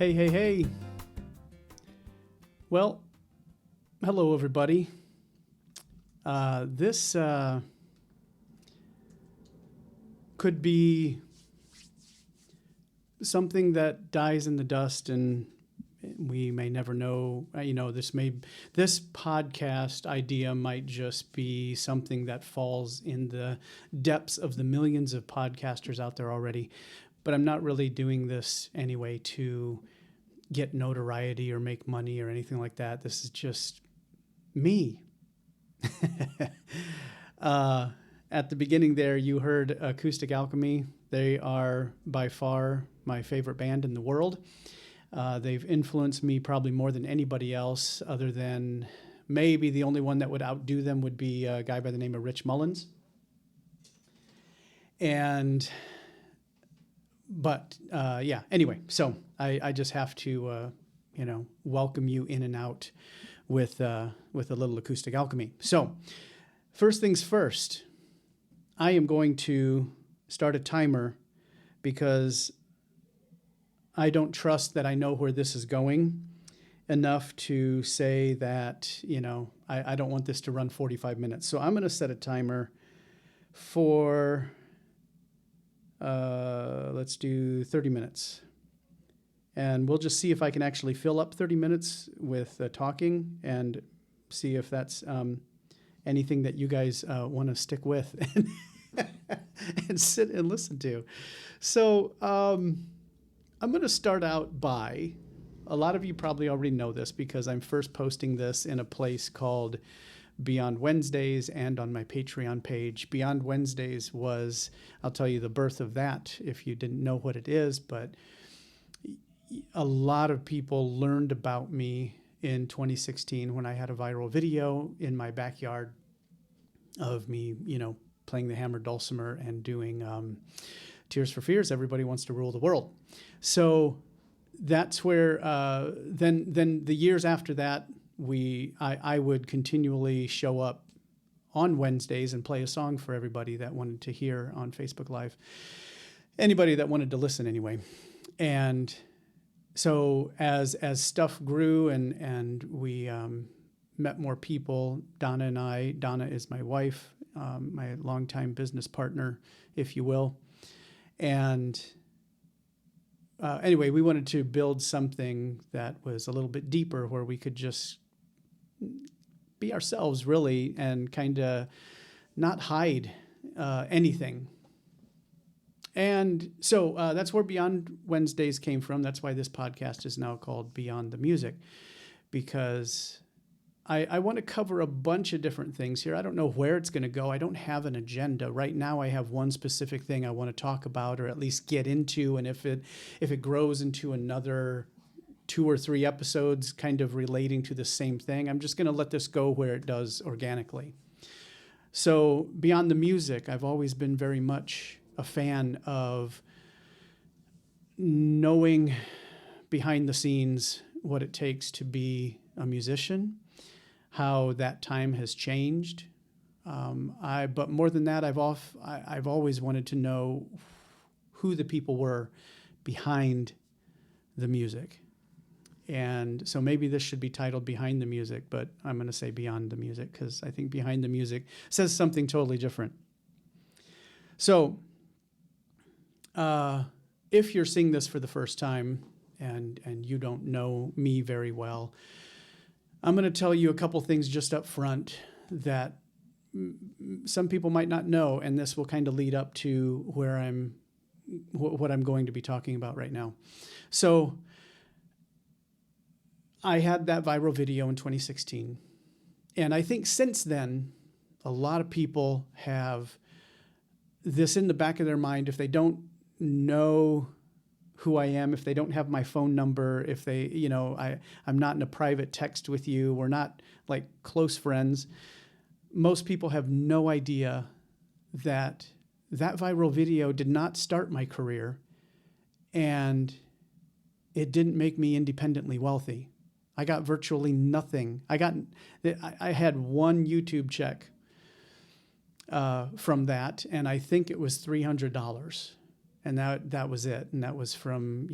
Hey, hey, hey. Well, hello, everybody. This could be something that dies in the dust, and we may never know. This podcast idea might just be something that falls in the depths of the millions of podcasters out there already. But I'm not really doing this anyway to get notoriety or make money or anything like that. This is just me. At the beginning there, you heard Acoustic Alchemy. They are by far my favorite band in the world. They've influenced me probably more than anybody else, other than maybe the only one that would outdo them would be a guy by the name of Rich Mullins. Anyway, so I just have to, welcome you in and out with a little Acoustic Alchemy. So first things first, I am going to start a timer because I don't trust that I know where this is going enough to say that, I don't want this to run 45 minutes. So I'm going to set a timer for, let's do 30 minutes. And we'll just see if I can actually fill up 30 minutes with talking and see if that's anything that you guys want to stick with and sit and listen to. So I'm going to start out by, a lot of you probably already know this because I'm first posting this in a place called Beyond Wednesdays and on my Patreon page. Beyond Wednesdays was, I'll tell you the birth of that if you didn't know what it is, but a lot of people learned about me in 2016 when I had a viral video in my backyard of me, playing the hammered dulcimer and doing Tears for Fears, Everybody Wants to Rule the World. So that's where then the years after that, I would continually show up on Wednesdays and play a song for everybody that wanted to hear on Facebook Live. Anybody that wanted to listen anyway. And so as stuff grew and we met more people, Donna is my wife, my longtime business partner, if you will. And anyway, we wanted to build something that was a little bit deeper where we could just be ourselves really and kind of not hide anything. And so that's where Beyond Wednesdays came from. That's why this podcast is now called Beyond the Music, because I want to cover a bunch of different things here. I don't know where it's going to go. I don't have an agenda. Right now I have one specific thing I want to talk about or at least get into. And if it grows into another 2 or 3 episodes kind of relating to the same thing, I'm just going to let this go where it does organically. So Beyond the Music, I've always been very much a fan of knowing behind the scenes what it takes to be a musician, how that time has changed. But more than that, I've always wanted to know who the people were behind the music. And so maybe this should be titled Behind the Music, but I'm going to say Beyond the Music because I think Behind the Music says something totally different. So if you're seeing this for the first time and you don't know me very well, I'm going to tell you a couple things just up front that some people might not know, and this will kind of lead up to what I'm going to be talking about right now. So I had that viral video in 2016, and I think since then, a lot of people have this in the back of their mind. If they don't know who I am, if they don't have my phone number, if they, I'm not in a private text with you, we're not like close friends. Most people have no idea that viral video did not start my career and it didn't make me independently wealthy. I got virtually nothing. I had one YouTube check from that, and I think it was $300. And that was it. And that was from,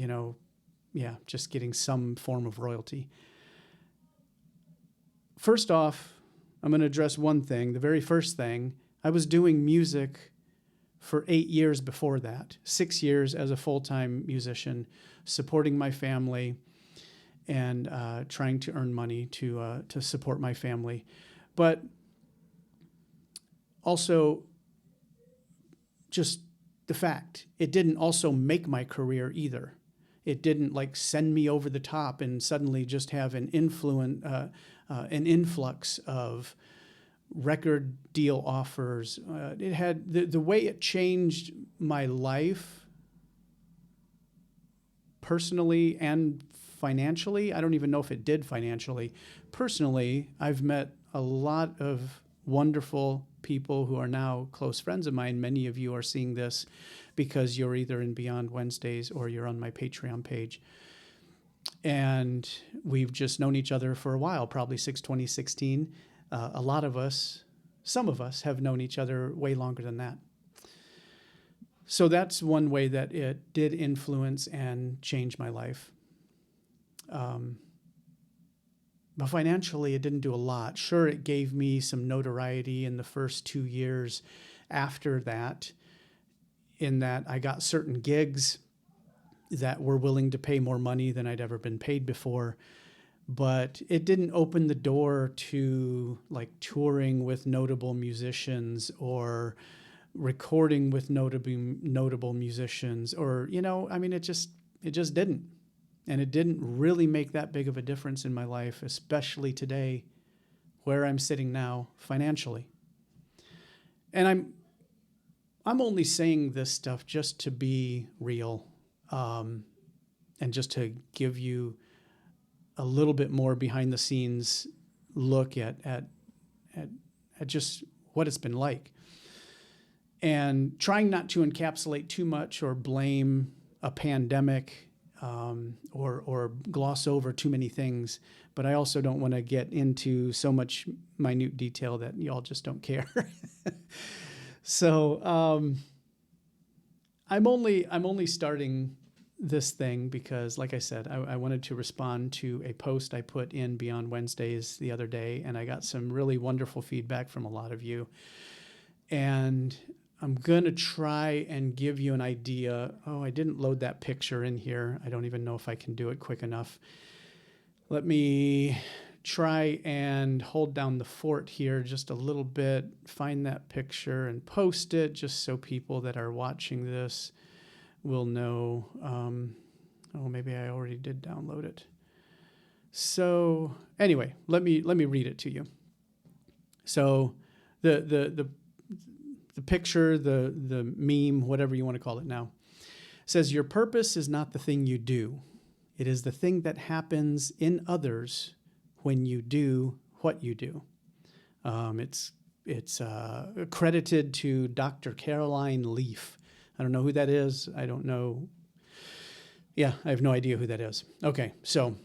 just getting some form of royalty. First off, I'm going to address one thing. The very first thing, I was doing music for 8 years before that, 6 years as a full-time musician, supporting my family and trying to earn money to support my family. But also, just the fact, it didn't also make my career either. It didn't like send me over the top and suddenly just have an influx of record deal offers. It had the way it changed my life personally and financially. I don't even know if it did financially. Personally, I've met a lot of wonderful people who are now close friends of mine. Many of you are seeing this because you're either in Beyond Wednesdays or you're on my Patreon page. And we've just known each other for a while, probably since 2016. A lot of us, some of us, have known each other way longer than that. So that's one way that it did influence and change my life. But financially, it didn't do a lot. Sure, it gave me some notoriety in the first 2 years after that, in that I got certain gigs that were willing to pay more money than I'd ever been paid before. But it didn't open the door to like touring with notable musicians or recording with notable musicians, or, it just didn't. And it didn't really make that big of a difference in my life, especially today, where I'm sitting now financially. And I'm only saying this stuff just to be real, and just to give you a little bit more behind the scenes look at just what it's been like. And trying not to encapsulate too much or blame a pandemic, or gloss over too many things, but I also don't want to get into so much minute detail that y'all just don't care. So I'm only starting this thing because, like I said, I wanted to respond to a post I put in Beyond Wednesdays the other day, and I got some really wonderful feedback from a lot of you. And I'm going to try and give you an idea. Oh, I didn't load that picture in here. I don't even know if I can do it quick enough. Let me try and hold down the fort here just a little bit, find that picture and post it just so people that are watching this will know. Maybe I already did download it. So anyway, let me read it to you. So the picture, the meme, whatever you want to call it now, says, your purpose is not the thing you do. It is the thing that happens in others when you do what you do. It's credited to Dr. Caroline Leaf. I don't know who that is. I don't know. Yeah, I have no idea who that is. Okay, so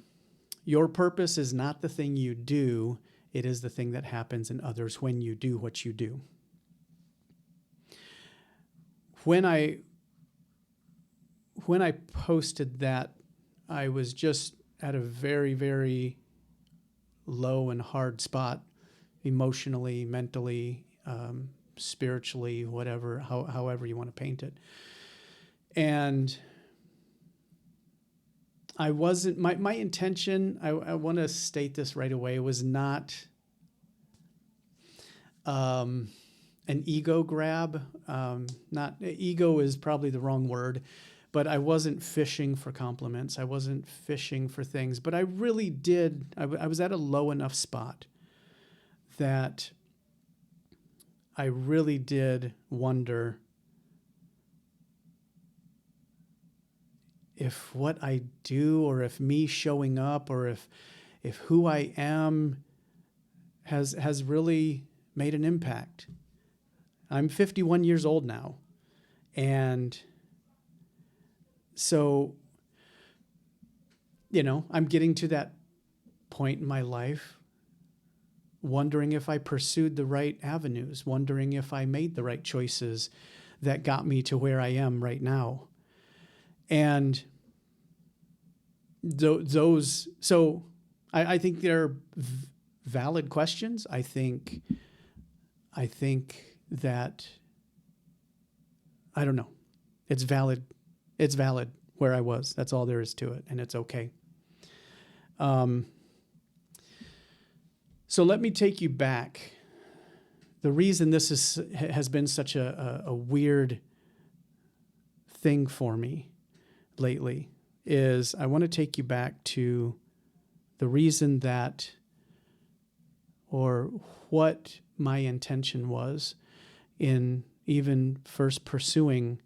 your purpose is not the thing you do. It is the thing that happens in others when you do what you do. When I posted that, I was just at a very, very low and hard spot, emotionally, mentally, spiritually, whatever, however you want to paint it. And I wasn't, my intention, I want to state this right away, was not an ego grab. Not ego is probably the wrong word, but I wasn't fishing for compliments. I wasn't fishing for things, but I really did. I was at a low enough spot that I really did wonder if what I do, or if me showing up, or if who I am has really made an impact. I'm 51 years old now. And so, I'm getting to that point in my life, wondering if I pursued the right avenues, wondering if I made the right choices that got me to where I am right now. And those, so I think they're valid questions. I think that, I don't know. It's valid. It's valid where I was. That's all there is to it, and it's okay. So let me take you back. The reason this has been such a weird thing for me lately is I want to take you back to the reason that, or what my intention was in even first pursuing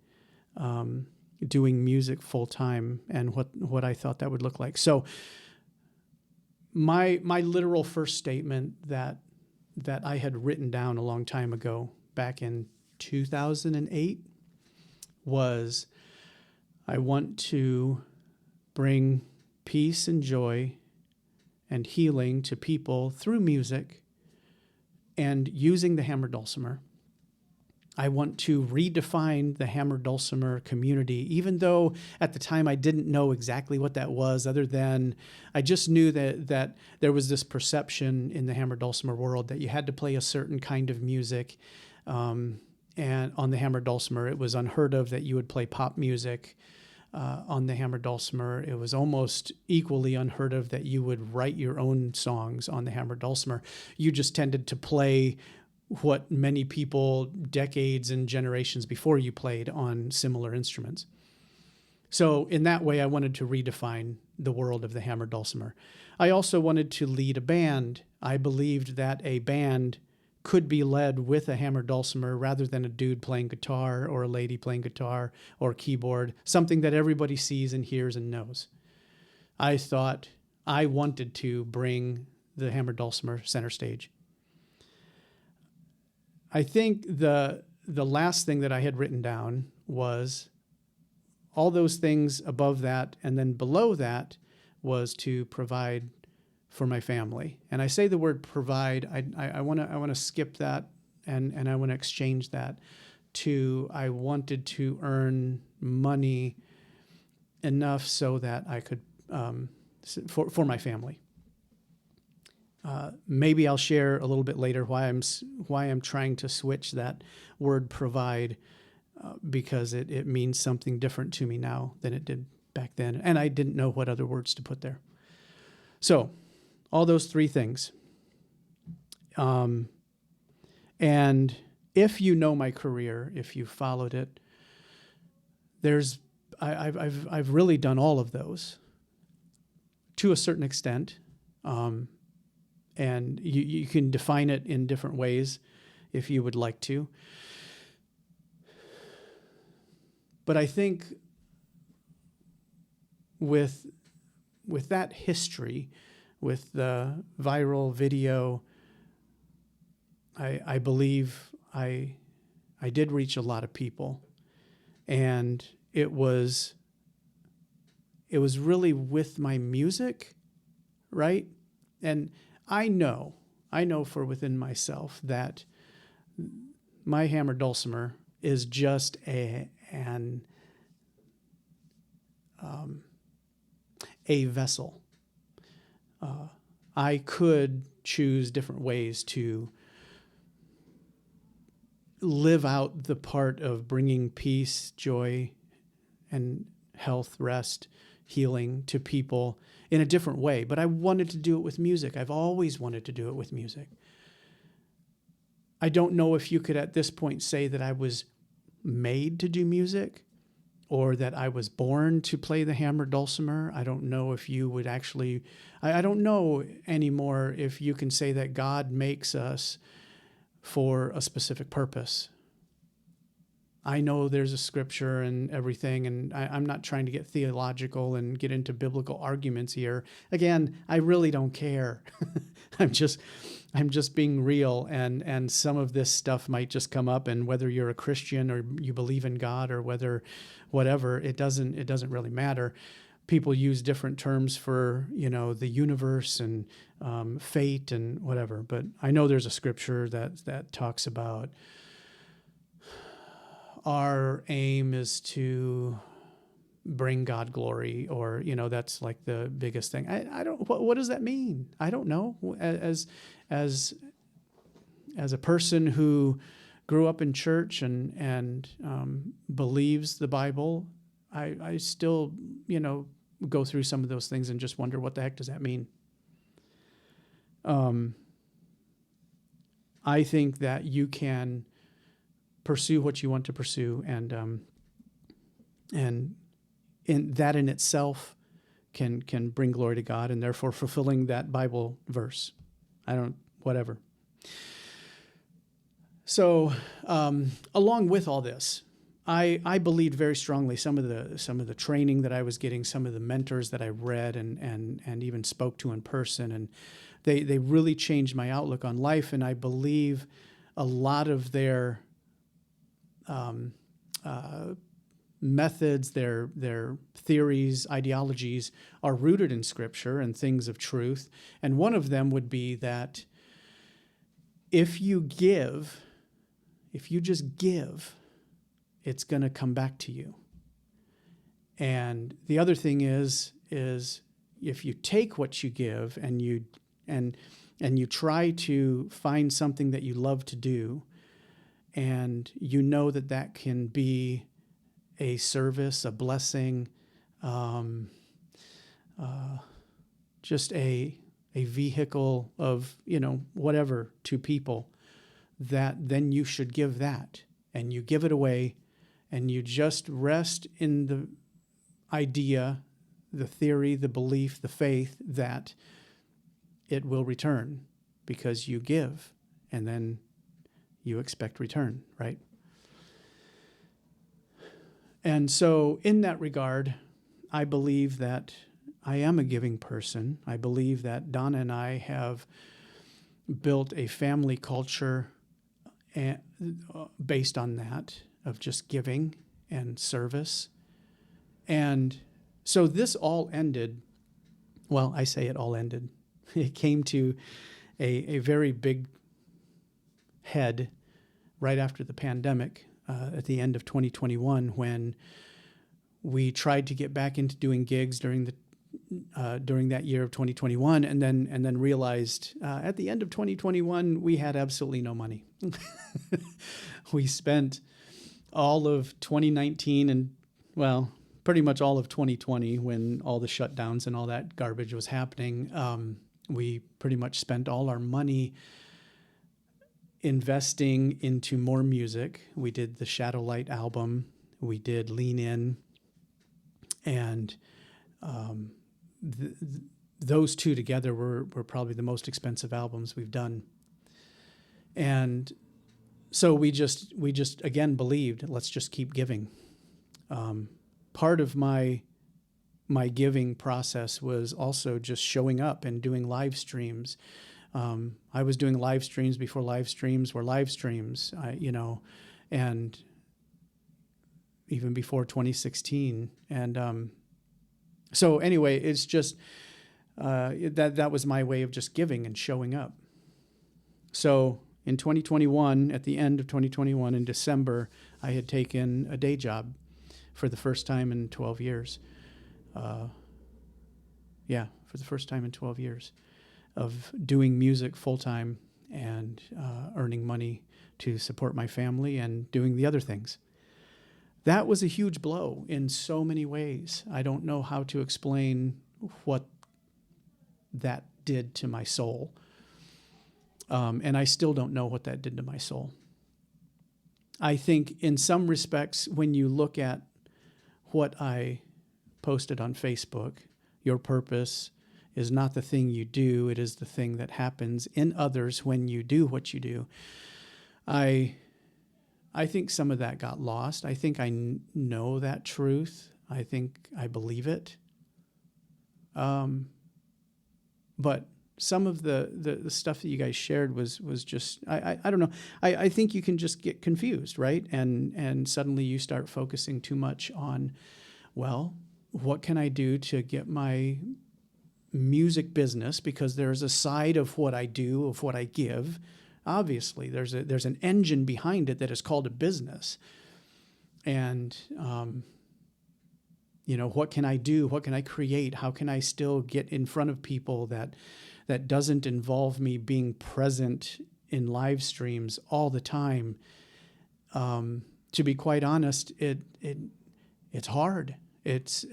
doing music full time, and what I thought that would look like. So my literal first statement that I had written down a long time ago, back in 2008, was, I want to bring peace and joy and healing to people through music and using the hammered dulcimer. I want to redefine the hammered dulcimer community, even though at the time I didn't know exactly what that was, other than I just knew that there was this perception in the hammered dulcimer world that you had to play a certain kind of music. And on the hammered dulcimer, it was unheard of that you would play pop music on the hammered dulcimer. It was almost equally unheard of that you would write your own songs on the hammered dulcimer. You just tended to play what many people decades and generations before you played on similar instruments. So in that way, I wanted to redefine the world of the hammered dulcimer. I also wanted to lead a band. I believed that a band could be led with a hammered dulcimer rather than a dude playing guitar or a lady playing guitar or keyboard, something that everybody sees and hears and knows. I thought I wanted to bring the hammered dulcimer center stage. I think the last thing that I had written down was all those things above that, and then below that was to provide for my family. And I say the word provide. I want to skip that, and I want to exchange that to, I wanted to earn money enough so that I could for my family. Maybe I'll share a little bit later why I'm trying to switch that word provide, because it means something different to me now than it did back then, and I didn't know what other words to put there. So all those three things. And if you know my career, if you followed it, I've really done all of those to a certain extent. And you can define it in different ways if you would like to. But I think with that history, with the viral video, I believe I did reach a lot of people. And it was really with my music, right? And I know for within myself that my hammered dulcimer is just a vessel. I could choose different ways to live out the part of bringing peace, joy, and health, rest, healing to people in a different way. But I wanted to do it with music. I've always wanted to do it with music. I don't know if you could at this point say that I was made to do music or that I was born to play the hammered dulcimer. I don't know if you would actually, I don't know anymore if you can say that God makes us for a specific purpose. I know there's a scripture and everything, and I'm not trying to get theological and get into biblical arguments here. Again, I really don't care. I'm just being real, and some of this stuff might just come up, and whether you're a Christian or you believe in God or whether whatever, it doesn't really matter. People use different terms for, the universe and fate and whatever, but I know there's a scripture that talks about our aim is to bring God glory, or, that's like the biggest thing. I don't, what does that mean? I don't know. As a person who grew up in church and believes the Bible, I still, go through some of those things and just wonder, what the heck does that mean? I think that you can pursue what you want to pursue, and that in itself can bring glory to God, and therefore fulfilling that Bible verse. Whatever. So, along with all this, I believed very strongly some of the training that I was getting, some of the mentors that I read and even spoke to in person, and they really changed my outlook on life. And I believe a lot of their methods, their theories, ideologies are rooted in Scripture and things of truth. And one of them would be that if you just give, it's going to come back to you. And the other thing is if you take what you give and you try to find something that you love to do, and that can be a service, a blessing, just a vehicle of, whatever to people, that then you should give that, and you give it away, and you just rest in the idea, the theory, the belief, the faith that it will return, because you give and then you expect return, right? And so in that regard, I believe that I am a giving person. I believe that Donna and I have built a family culture based on that, of just giving and service. And so this all ended, well, I say it all ended. It came to a very big head right after the pandemic, at the end of 2021, when we tried to get back into doing gigs during that year of 2021, and then realized at the end of 2021 we had absolutely no money. We spent all of 2019 and, well, pretty much all of 2020, when all the shutdowns and all that garbage was happening. We pretty much spent all our money investing into more music. We did the Shadowlight album. We did Lean In. And those two together were probably the most expensive albums we've done. And so we just again believed, let's just keep giving. Part of my giving process was also just showing up and doing live streams. I was doing live streams before live streams were live streams, and even before 2016. And so anyway, it's just that was my way of just giving and showing up. So in 2021, at the end of 2021, in December, I had taken a day job for the first time in 12 years. For the first time in 12 years of doing music full-time and earning money to support my family and doing the other things. That was a huge blow in so many ways. I don't know how to explain what that did to my soul. And I still don't know what that did to my soul. I think in some respects, when you look at what I posted on Facebook, your purpose is not the thing you do, it is the thing that happens in others when you do what you do. I think some of that got lost. I think I know that truth. I think I believe it. But some of the stuff that you guys shared was just, I don't know. I think you can just get confused, right? And suddenly you start focusing too much on, well, what can I do to get my music business? Because there's a side of what I do, of what I give. Obviously, there's an engine behind it that is called a business. And what can I do? What can I create? How can I still get in front of people that doesn't involve me being present in live streams all the time? To be quite honest, it's hard. It's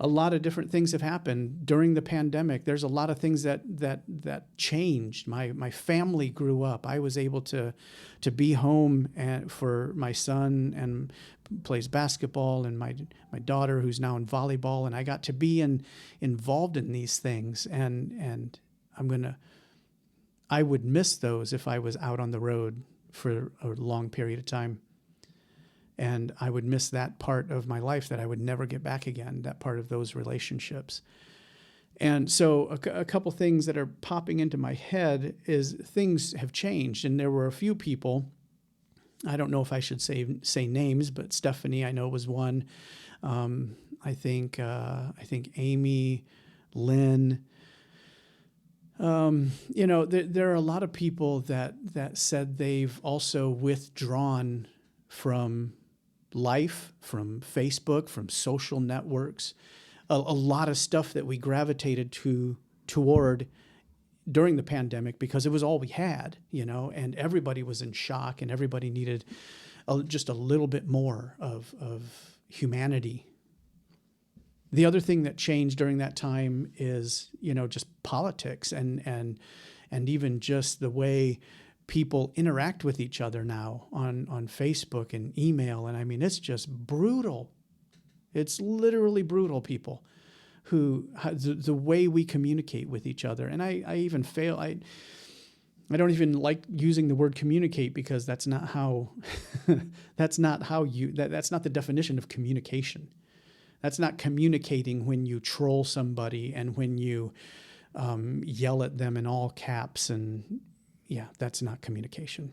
a lot of different things have happened during the pandemic. There's a lot of things that changed. My family grew up. I was able to be home for my son and plays basketball, and my daughter who's now in volleyball, and I got to be involved in these things. And I would miss those if I was out on the road for a long period of time. And I would miss that part of my life that I would never get back again, that part of those relationships. And so a couple things that are popping into my head is things have changed. And there were a few people, I don't know if I should say names, but Stephanie, I know, was one. I think Amy, Lynn. There are a lot of people that said they've also withdrawn from life, from Facebook, from social networks, a lot of stuff that we gravitated toward during the pandemic because it was all we had, and everybody was in shock and everybody needed just a little bit more of humanity. The other thing that changed during that time is, just politics and even just the way people interact with each other now on Facebook and email. And I mean, it's just brutal. It's literally brutal, people the way we communicate with each other. And I even fail. I don't even like using the word communicate because that's not how, that's not the definition of communication. That's not communicating when you troll somebody and when you yell at them in all caps. And yeah, that's not communication.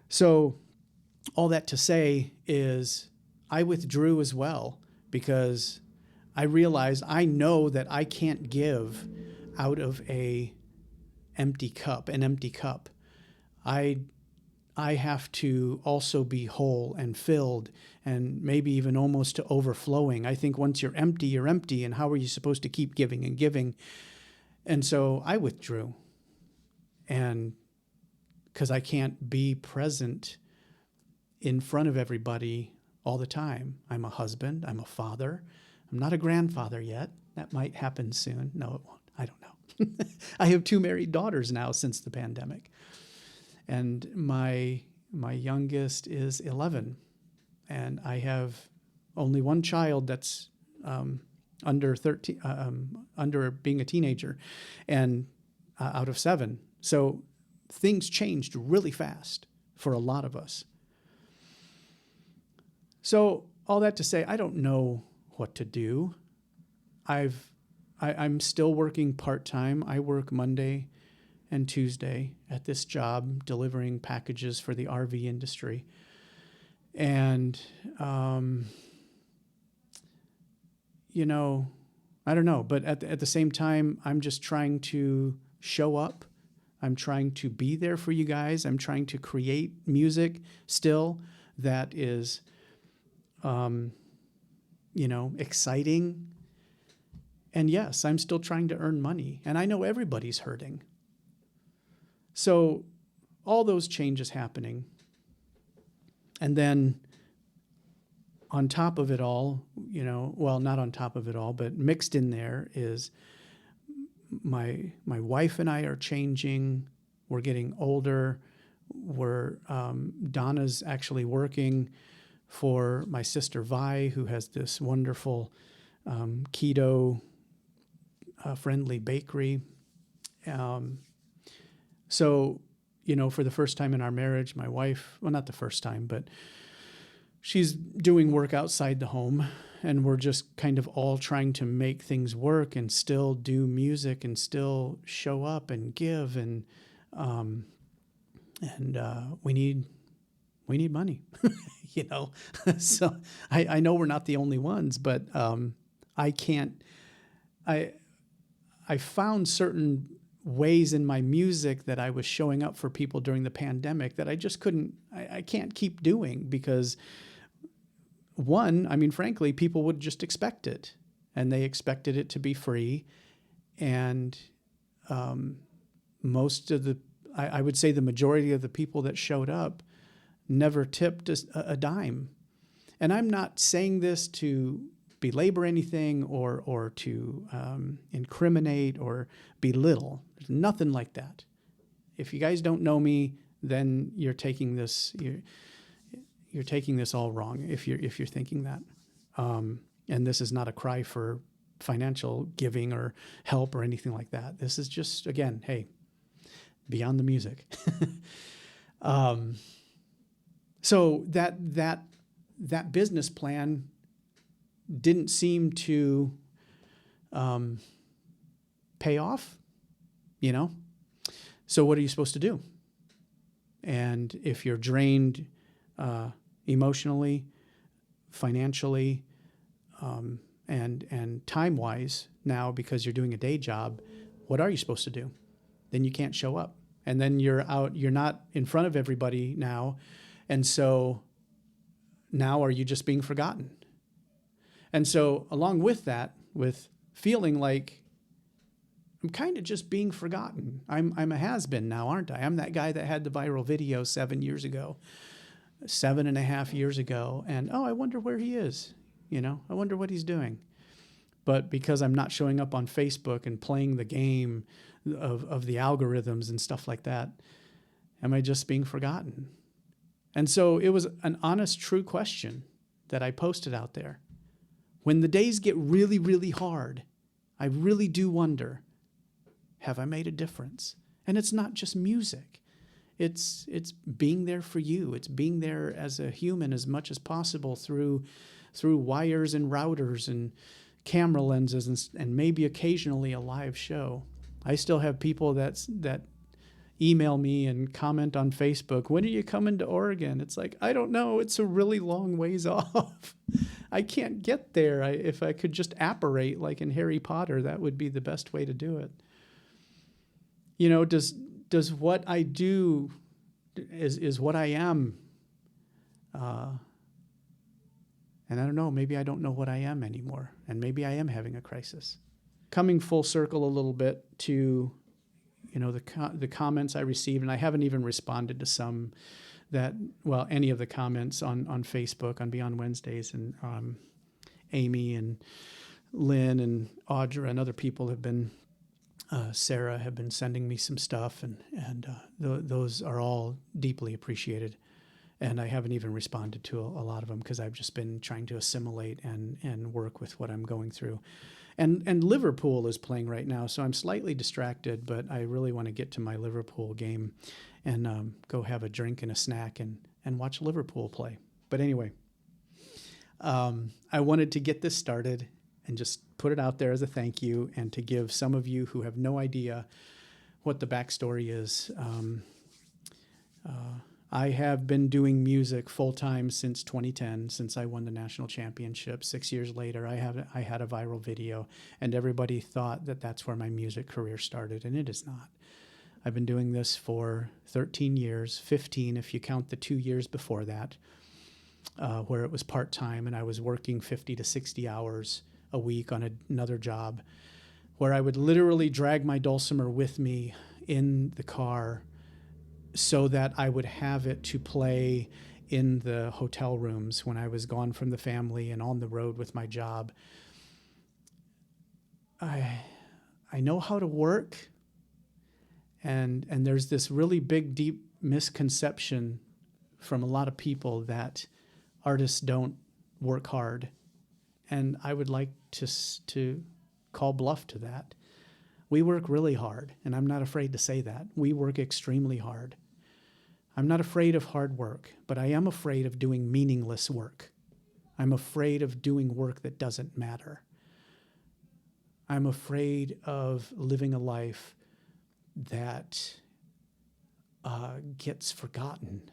So all that to say is I withdrew as well because I realized I know that I can't give out of an empty cup. I have to also be whole and filled and maybe even almost to overflowing. I think once you're empty, and how are you supposed to keep giving and giving? And so I withdrew. And because I can't be present in front of everybody all the time. I'm a husband, I'm a father. I'm not a grandfather yet. That might happen soon. No, it won't. I don't know. I have 2 married daughters now since the pandemic. And my youngest is 11. And I have only one child that's under 13, under being a teenager, and out of 7. So things changed really fast for a lot of us. So all that to say, I don't know what to do. I'm still working part-time. I work Monday and Tuesday at this job delivering packages for the RV industry. And, I don't know, but at the same time, I'm just trying to show up. I'm trying to be there for you guys. I'm trying to create music still that is, exciting. And yes, I'm still trying to earn money. And I know everybody's hurting. So all those changes happening. And then on top of it all, not on top of it all, but mixed in there is my wife and I are changing. We're getting older. Donna's actually working for my sister Vi, who has this wonderful keto friendly bakery. So, for the first time in our marriage, my wife, well, not the first time, but she's doing work outside the home, and we're just kind of all trying to make things work and still do music and still show up and give. And we need money, So I know we're not the only ones, but I found certain ways in my music that I was showing up for people during the pandemic that I just can't keep doing because one, I mean, frankly, people would just expect it, and they expected it to be free. And most of I would say the majority of the people that showed up never tipped a dime. And I'm not saying this to belabor anything or to incriminate or belittle. There's nothing like that. If you guys don't know me, then you're taking this all wrong. If you're thinking that, and this is not a cry for financial giving or help or anything like that. This is just, again, hey, beyond the music. So that business plan didn't seem to pay off, you know? So what are you supposed to do? And if you're drained emotionally, financially, and time-wise now because you're doing a day job, what are you supposed to do? Then you can't show up. And then you're not in front of everybody now. And so now are you just being forgotten? And so along with that, with feeling like I'm kind of just being forgotten. I'm a has-been now, aren't I? I'm that guy that had the viral video 7.5 years ago. And, I wonder where he is. I wonder what he's doing. But because I'm not showing up on Facebook and playing the game of the algorithms and stuff like that, am I just being forgotten? And so it was an honest, true question that I posted out there. When the days get really, really hard, I really do wonder, have I made a difference? And it's not just music. It's being there for you. It's being there as a human as much as possible through wires and routers and camera lenses and maybe occasionally a live show. I still have people that email me and comment on Facebook, when are you coming to Oregon? It's like, I don't know. It's a really long ways off. I can't get there. If I could just apparate like in Harry Potter, that would be the best way to do it. Does what I do is what I am? And I don't know, maybe I don't know what I am anymore. And maybe I am having a crisis. Coming full circle a little bit to, the comments I received, and I haven't even responded to some any of the comments on Facebook on Beyond Wednesdays, and Amy and Lynn and Audra and other people have been, Sarah have been sending me some stuff, and those are all deeply appreciated. And I haven't even responded to a lot of them because I've just been trying to assimilate and work with what I'm going through. And Liverpool is playing right now, so I'm slightly distracted, but I really want to get to my Liverpool game and go have a drink and a snack and watch Liverpool play. But anyway, I wanted to get this started and just put it out there as a thank you, and to give some of you who have no idea what the backstory is. I have been doing music full-time since 2010, since I won the national championship. 6 years later, I had a viral video, and everybody thought that that's where my music career started, and it is not. I've been doing this for 13 years, 15 if you count the 2 years before that, where it was part-time, and I was working 50 to 60 hours a week on another job, where I would literally drag my dulcimer with me in the car so that I would have it to play in the hotel rooms when I was gone from the family and on the road with my job. I know how to work, and there's this really big, deep misconception from a lot of people that artists don't work hard, and I would like to call bluff to that. We work really hard, and I'm not afraid to say that. We work extremely hard. I'm not afraid of hard work, but I am afraid of doing meaningless work. I'm afraid of doing work that doesn't matter. I'm afraid of living a life that gets forgotten.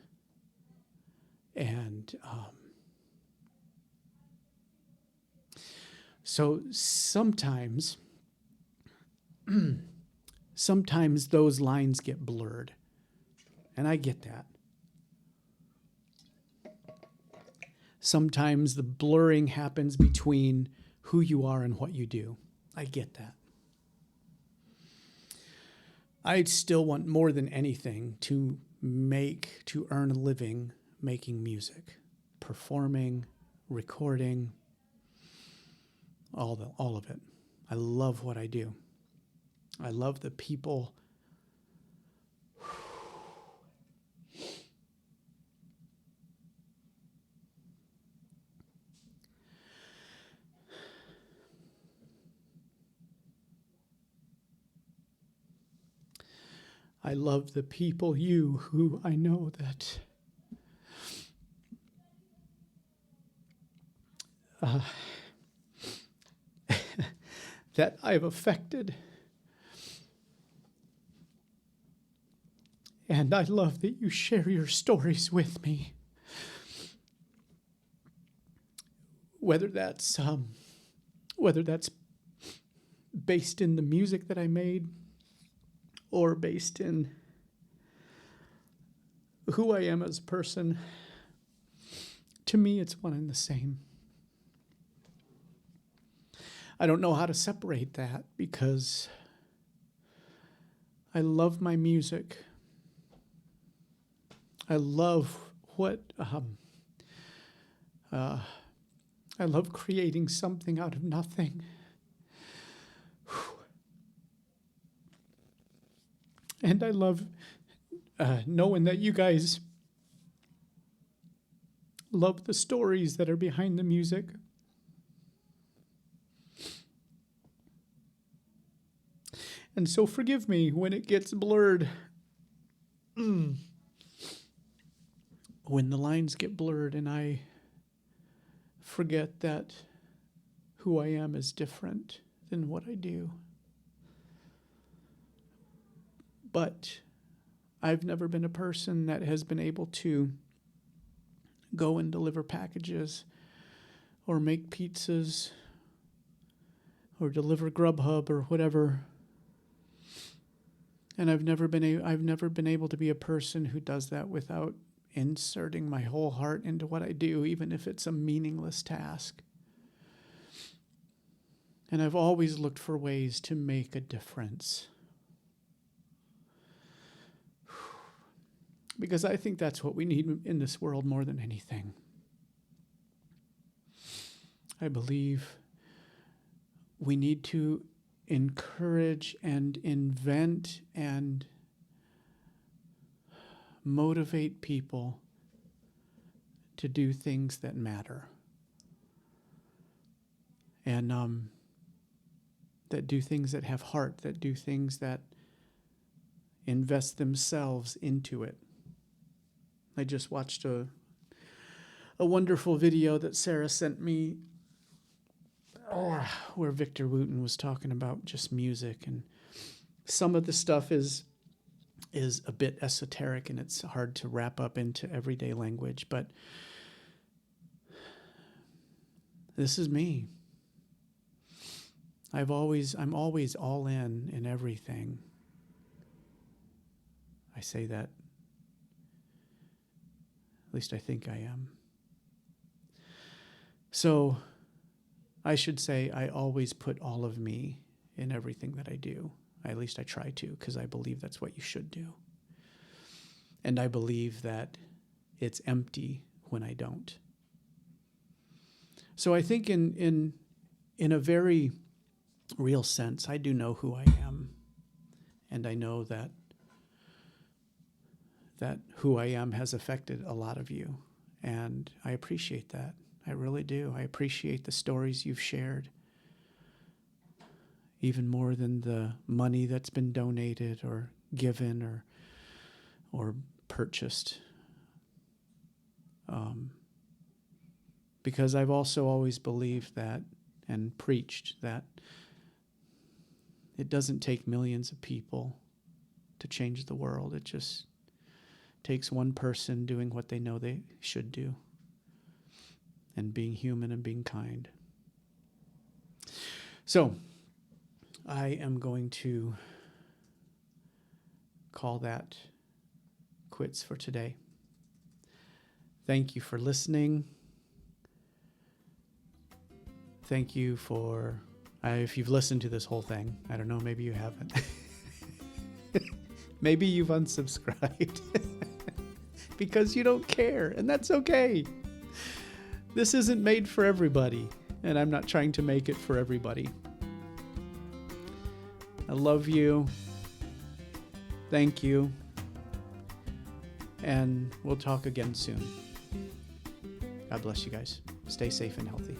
And so sometimes those lines get blurred. And I get that. sometimes the blurring happens between who you are and what you do. I get that. I still want more than anything to earn a living making music, performing, recording, all of it. I love what I do. I love the people. I love the people, you, who I know that I've affected. And I love that you share your stories with me. Whether that's based in the music that I made, or based in who I am as a person, to me it's one and the same. I don't know how to separate that because I love my music. I love I love creating something out of nothing. And I love knowing that you guys love the stories that are behind the music. And so forgive me when it gets blurred. When the lines get blurred and I forget that who I am is different than what I do. But I've never been a person that has been able to go and deliver packages or make pizzas or deliver Grubhub or whatever. And I've never been able to be a person who does that without inserting my whole heart into what I do, even if it's a meaningless task. And I've always looked for ways to make a difference. Because I think that's what we need in this world more than anything. I believe we need to encourage and invent and motivate people to do things that matter. And that do things that have heart, that do things that invest themselves into it. I just watched a wonderful video that Sarah sent me where Victor Wooten was talking about just music, and some of the stuff is a bit esoteric and it's hard to wrap up into everyday language, but this is me. I'm always all in everything. I say that. At least I think I am. So I should say I always put all of me in everything that I do. At least I try to, because I believe that's what you should do. And I believe that it's empty when I don't. So I think in a very real sense, I do know who I am. And I know that who I am has affected a lot of you. And I appreciate that. I really do. I appreciate the stories you've shared, even more than the money that's been donated or given or purchased. Because I've also always believed that and preached that it doesn't take millions of people to change the world. It just takes one person doing what they know they should do and being human and being kind. So I am going to call that quits for today. Thank you for listening. thank you for, if you've listened to this whole thing. I don't know, maybe you haven't. Maybe you've unsubscribed because you don't care, and that's okay. This isn't made for everybody, and I'm not trying to make it for everybody. I love you. Thank you. And we'll talk again soon. God bless you guys. Stay safe and healthy.